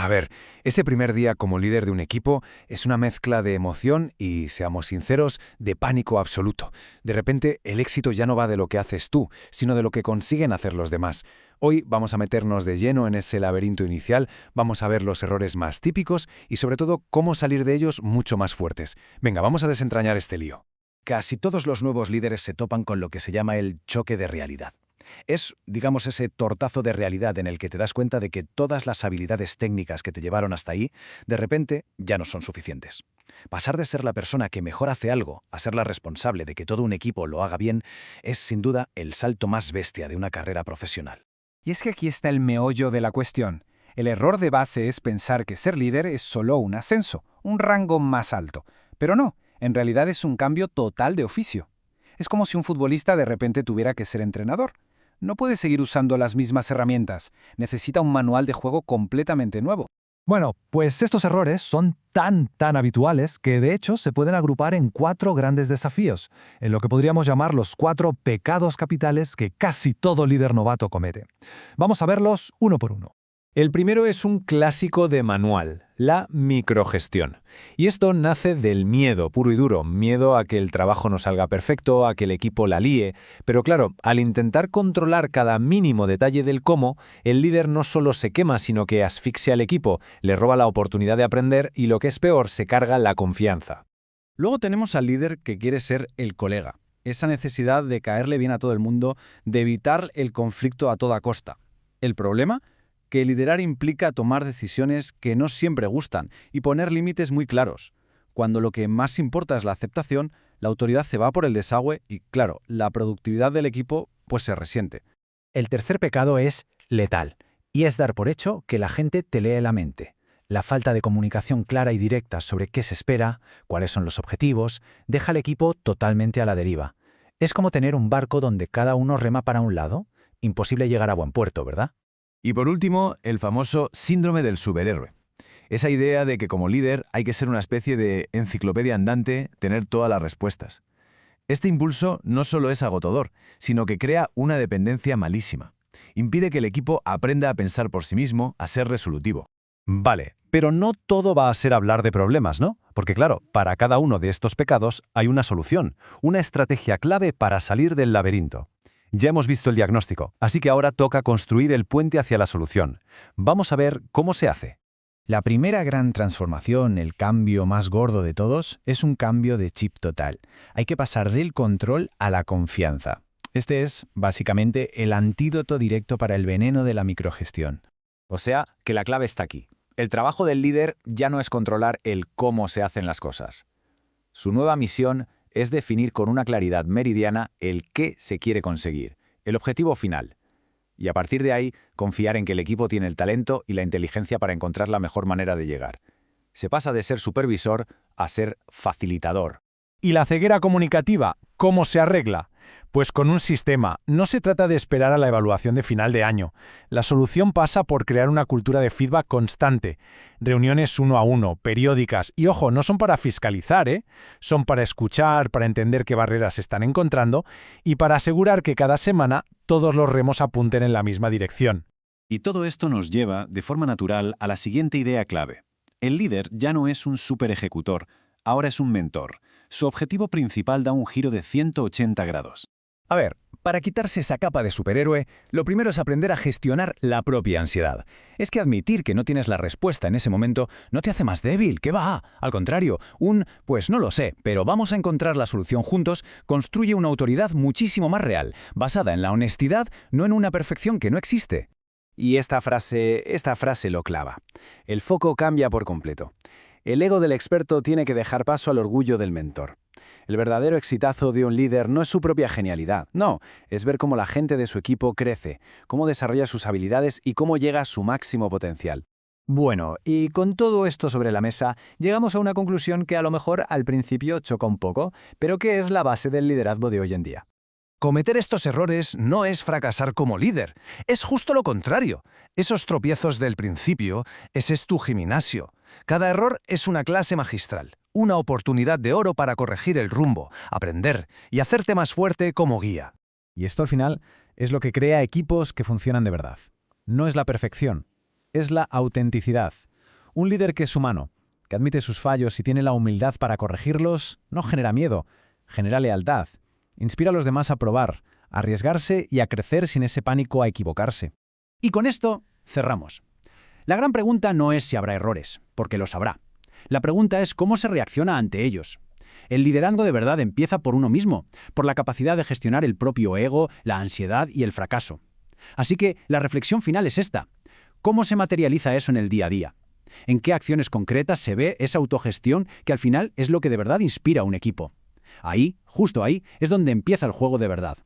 A ver, ese primer día como líder de un equipo es una mezcla de emoción y, seamos sinceros, de pánico absoluto. De repente, el éxito ya no va de lo que haces tú, sino de lo que consiguen hacer los demás. Hoy vamos a meternos de lleno en ese laberinto inicial, vamos a ver los errores más típicos y sobre todo cómo salir de ellos mucho más fuertes. Venga, vamos a desentrañar este lío. Casi todos los nuevos líderes se topan con lo que se llama el choque de realidad. Es, digamos, ese tortazo de realidad en el que te das cuenta de que todas las habilidades técnicas que te llevaron hasta ahí, de repente, ya no son suficientes. Pasar de ser la persona que mejor hace algo a ser la responsable de que todo un equipo lo haga bien es, sin duda, el salto más bestia de una carrera profesional. Y es que aquí está el meollo de la cuestión. El error de base es pensar que ser líder es solo un ascenso, un rango más alto. Pero no, en realidad es un cambio total de oficio. Es como si un futbolista de repente tuviera que ser entrenador. No puede seguir usando las mismas herramientas. Necesita un manual de juego completamente nuevo. Bueno, pues estos errores son tan habituales que de hecho se pueden agrupar en 4 grandes desafíos, en lo que podríamos llamar los 4 pecados capitales que casi todo líder novato comete. Vamos a verlos uno por uno. El primero es un clásico de manual, la microgestión. Y esto nace del miedo puro y duro, miedo a que el trabajo no salga perfecto, a que el equipo la líe. Pero claro, al intentar controlar cada mínimo detalle del cómo, el líder no solo se quema, sino que asfixia al equipo, le roba la oportunidad de aprender y, lo que es peor, se carga la confianza. Luego tenemos al líder que quiere ser el colega. Esa necesidad de caerle bien a todo el mundo, de evitar el conflicto a toda costa. ¿El problema? Que liderar implica tomar decisiones que no siempre gustan y poner límites muy claros. Cuando lo que más importa es la aceptación, la autoridad se va por el desagüe y, claro, la productividad del equipo pues se resiente. El tercer pecado es letal, y es dar por hecho que la gente te lee la mente. La falta de comunicación clara y directa sobre qué se espera, cuáles son los objetivos, deja al equipo totalmente a la deriva. Es como tener un barco donde cada uno rema para un lado. Imposible llegar a buen puerto, ¿verdad? Y por último, el famoso síndrome del superhéroe. Esa idea de que como líder hay que ser una especie de enciclopedia andante, tener todas las respuestas. Este impulso no solo es agotador, sino que crea una dependencia malísima. Impide que el equipo aprenda a pensar por sí mismo, a ser resolutivo. Vale, pero no todo va a ser hablar de problemas, ¿no? Porque claro, para cada uno de estos pecados hay una solución, una estrategia clave para salir del laberinto. Ya hemos visto el diagnóstico, así que ahora toca construir el puente hacia la solución. Vamos a ver cómo se hace. La primera gran transformación, el cambio más gordo de todos, es un cambio de chip total. Hay que pasar del control a la confianza. Este es, básicamente, el antídoto directo para el veneno de la microgestión. O sea, que la clave está aquí. El trabajo del líder ya no es controlar el cómo se hacen las cosas. Su nueva misión es definir con una claridad meridiana el qué se quiere conseguir, el objetivo final. Y a partir de ahí, confiar en que el equipo tiene el talento y la inteligencia para encontrar la mejor manera de llegar. Se pasa de ser supervisor a ser facilitador. ¿Y la ceguera comunicativa? ¿Cómo se arregla? Pues con un sistema. No se trata de esperar a la evaluación de final de año. La solución pasa por crear una cultura de feedback constante. Reuniones 1 a 1, periódicas. Y ojo, no son para fiscalizar, ¿eh? Son para escuchar, para entender qué barreras se están encontrando y para asegurar que cada semana todos los remos apunten en la misma dirección. Y todo esto nos lleva, de forma natural, a la siguiente idea clave. El líder ya no es un super ejecutor, ahora es un mentor. Su objetivo principal da un giro de 180 grados. A ver, para quitarse esa capa de superhéroe, lo primero es aprender a gestionar la propia ansiedad. Es que admitir que no tienes la respuesta en ese momento no te hace más débil, ¿qué va? Al contrario, pues no lo sé, pero vamos a encontrar la solución juntos, construye una autoridad muchísimo más real, basada en la honestidad, no en una perfección que no existe. Y esta frase lo clava. El foco cambia por completo. El ego del experto tiene que dejar paso al orgullo del mentor. El verdadero exitazo de un líder no es su propia genialidad, no, es ver cómo la gente de su equipo crece, cómo desarrolla sus habilidades y cómo llega a su máximo potencial. Bueno, y con todo esto sobre la mesa, llegamos a una conclusión que a lo mejor al principio choca un poco, pero que es la base del liderazgo de hoy en día. Cometer estos errores no es fracasar como líder, es justo lo contrario. Esos tropiezos del principio, ese es tu gimnasio. Cada error es una clase magistral, una oportunidad de oro para corregir el rumbo, aprender y hacerte más fuerte como guía. Y esto al final es lo que crea equipos que funcionan de verdad. No es la perfección, es la autenticidad. Un líder que es humano, que admite sus fallos y tiene la humildad para corregirlos, no genera miedo, genera lealtad. Inspira a los demás a probar, a arriesgarse y a crecer sin ese pánico a equivocarse. Y con esto cerramos. La gran pregunta no es si habrá errores, porque los habrá. La pregunta es cómo se reacciona ante ellos. El liderazgo de verdad empieza por uno mismo, por la capacidad de gestionar el propio ego, la ansiedad y el fracaso. Así que la reflexión final es esta. ¿Cómo se materializa eso en el día a día? ¿En qué acciones concretas se ve esa autogestión que al final es lo que de verdad inspira a un equipo? Ahí, justo ahí, es donde empieza el juego de verdad.